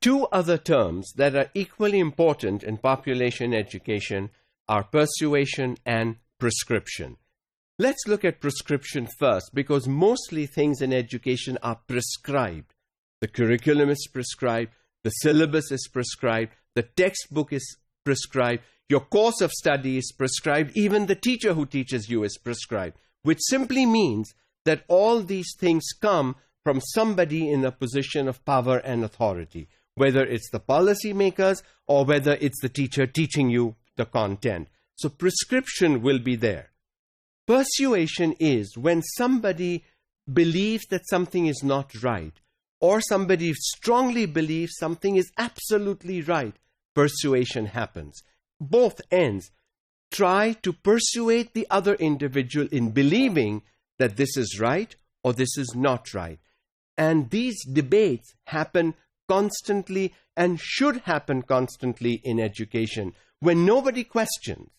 Two other terms that are equally important in population education are persuasion and prescription. Let's look at prescription first, because mostly things in education are prescribed. The curriculum is prescribed, the syllabus is prescribed, the textbook is prescribed, your course of study is prescribed, even the teacher who teaches you is prescribed, which simply means that all these things come from somebody in a position of power and authority, whether it's the policymakers or whether it's the teacher teaching you the content. So prescription will be there. Persuasion is when somebody believes that something is not right, or somebody strongly believes something is absolutely right. Persuasion happens. Both ends try to persuade the other individual in believing that this is right or this is not right. And these debates happen constantly and should happen constantly in education. When nobody questions,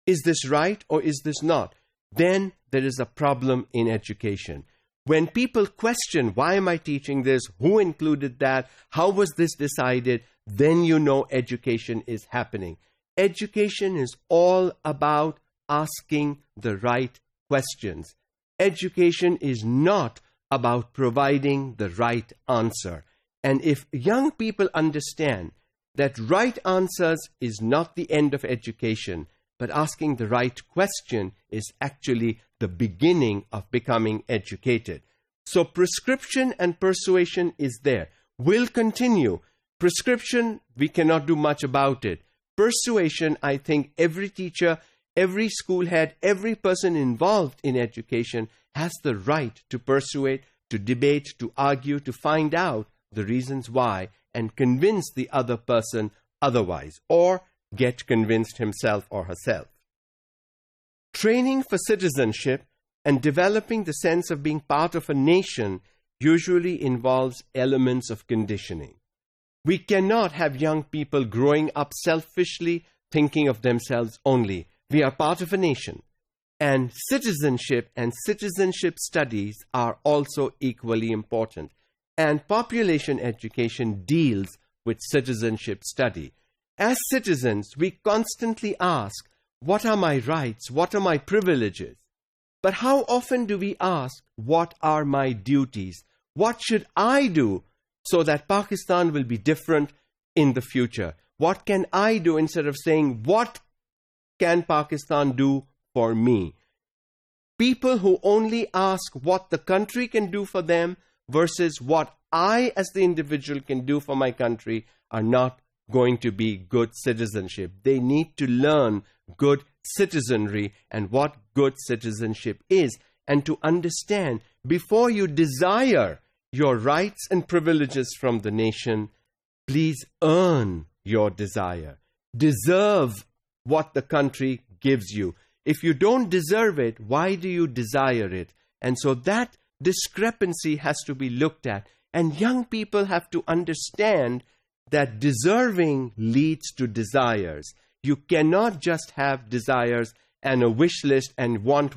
is this right or is this not? Then there is a problem in education. When people question, why am I teaching this? Who included that? How was this decided? Then you know education is happening. Education is all about asking the right questions. Education is not about providing the right answer. And if young people understand that right answers is not the end of education, but asking the right question is actually the beginning of becoming educated. So prescription and persuasion is there. Will continue. Prescription, we cannot do much about it. Persuasion, I think every teacher, every school head, every person involved in education has the right to persuade, to debate, to argue, to find out the reasons why and convince the other person otherwise, or get convinced himself or herself. Training for citizenship and developing the sense of being part of a nation usually involves elements of conditioning. We cannot have young people growing up selfishly, thinking of themselves only. We are part of a nation. And citizenship studies are also equally important. And population education deals with citizenship study. As citizens, we constantly ask, what are my rights? What are my privileges? But how often do we ask, what are my duties? What should I do so that Pakistan will be different in the future? What can I do, instead of saying, what can Pakistan do for me? People who only ask what the country can do for them versus what I as the individual can do for my country are not going to be good citizenship. They need to learn good citizenry and what good citizenship is, and to understand, before you desire your rights and privileges from the nation, please earn your desire. Deserve what the country gives you. If you don't deserve it, why do you desire it? And so that discrepancy has to be looked at. And young people have to understand that deserving leads to desires. You cannot just have desires and a wish list and want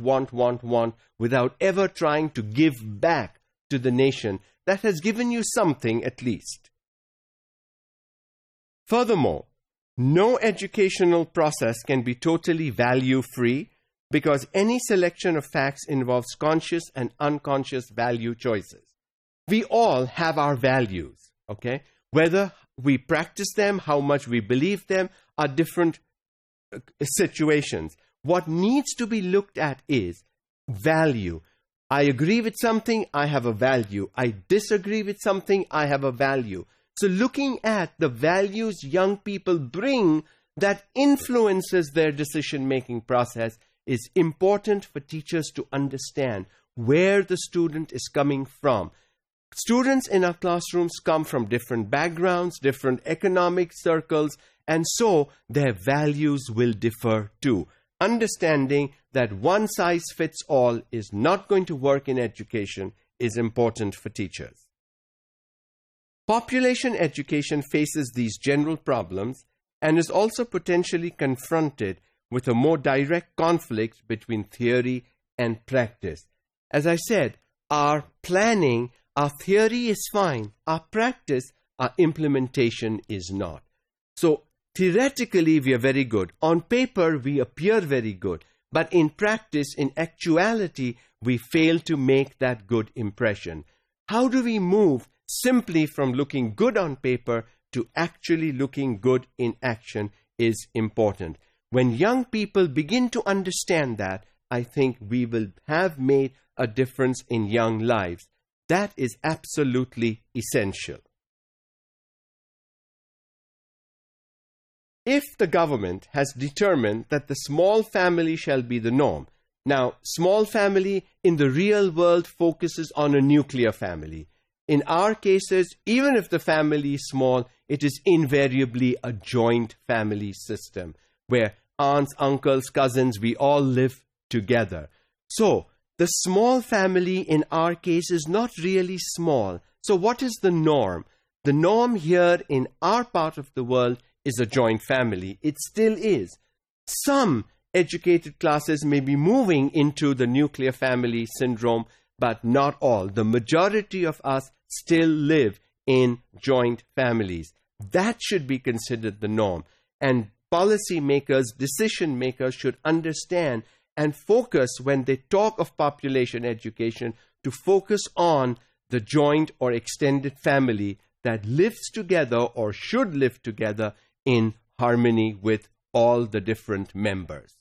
without ever trying to give back to the nation that has given you something at least. Furthermore, no educational process can be totally value-free, because any selection of facts involves conscious and unconscious value choices. We all have our values, okay? Whether we practice them, how much we believe them, are different situations. What needs to be looked at is value. I agree with something, I have a value. I disagree with something, I have a value. So looking at the values young people bring that influences their decision-making process is important for teachers to understand where the student is coming from. Students in our classrooms come from different backgrounds, different economic circles, and so their values will differ too. Understanding that one size fits all is not going to work in education is important for teachers. Population education faces these general problems and is also potentially confronted with a more direct conflict between theory and practice. As I said, our planning, our theory is fine. Our practice, our implementation is not. So theoretically, we are very good. On paper, we appear very good. But in practice, in actuality, we fail to make that good impression. How do we move simply from looking good on paper to actually looking good in action is important. When young people begin to understand that, I think we will have made a difference in young lives. That is absolutely essential. If the government has determined that the small family shall be the norm, now, small family in the real world focuses on a nuclear family. In our cases, even if the family is small, it is invariably a joint family system where aunts, uncles, cousins, we all live together. So, the small family in our case is not really small. So, what is the norm? The norm here in our part of the world is a joint family. It still is. Some educated classes may be moving into the nuclear family syndrome, but not all. The majority of us still live in joint families. That should be considered the norm. And policy makers, decision makers should understand and focus when they talk of population education to focus on the joint or extended family that lives together or should live together in harmony with all the different members.